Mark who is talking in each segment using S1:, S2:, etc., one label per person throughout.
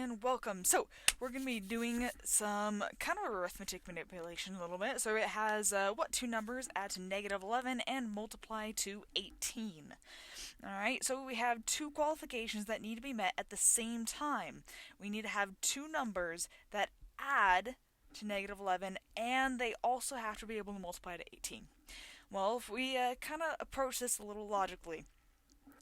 S1: and welcome. So, we're going to be doing some kind of arithmetic manipulation a little bit. So it has what two numbers add to negative 11 and multiply to 18. Alright, so we have two qualifications that need to be met at the same time. We need to have two numbers that add to negative 11 and they also have to be able to multiply to 18. Well, if we kind of approach this a little logically,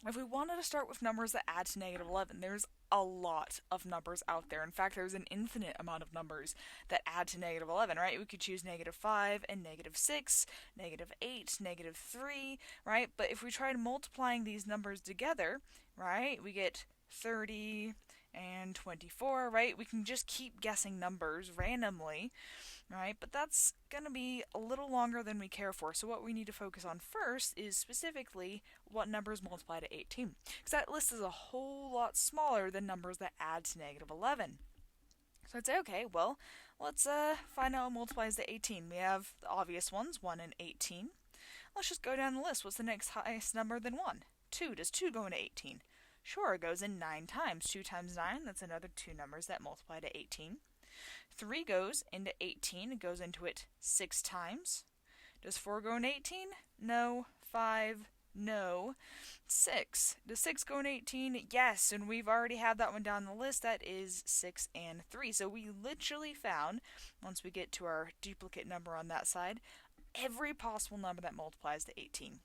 S1: if we wanted to start with numbers that add to negative 11, there's a lot of numbers out there. In fact, there's an infinite amount of numbers that add to negative 11, right? We could choose negative 5 and negative 6, negative 8, negative 3, right? But if we tried multiplying these numbers together, right, we get 30 and 24, right? We can just keep guessing numbers randomly, right? But that's going to be a little longer than we care for. So what we need to focus on first is specifically what numbers multiply to 18. Because that list is a whole lot smaller than numbers that add to negative 11. So I'd say, okay, well, let's find out what multiplies to 18. We have the obvious ones, 1 and 18. Let's just go down the list. What's the next highest number than 1? 2. Does 2 go into 18? Sure, it goes in 9 times. 2 times 9, that's another two numbers that multiply to 18. 3 goes into 18, it goes into it 6 times. Does 4 go into 18? No. 5? No. 6. Does 6 go into 18? Yes, and we've already had that one down the list. That is 6 and 3. So we literally found, once we get to our duplicate number on that side, every possible number that multiplies to 18.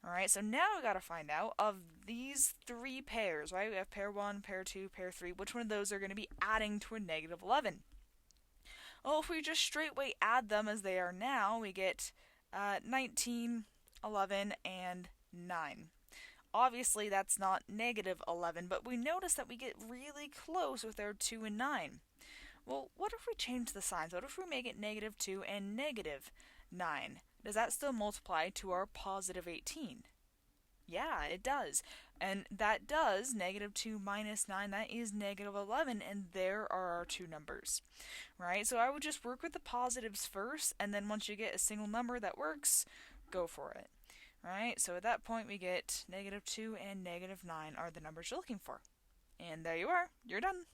S1: Alright, so now we got to find out of these three pairs, right? We have pair 1, pair 2, pair 3. Which one of those are going to be adding to a negative 11? Well, if we just straightway add them as they are now, we get 19, 11, and 9. Obviously, that's not negative 11, but we notice that we get really close with our 2 and 9. Well, what if we change the signs? What if we make it negative 2 and negative 9? Does that still multiply to our positive 18? Yeah, it does. And that does, negative 2 minus 9, that is negative 11, and there are our two numbers. Right? So I would just work with the positives first, and then once you get a single number that works, go for it. Right? So at that point we get negative 2 and negative 9 are the numbers you're looking for. And there you are. You're done.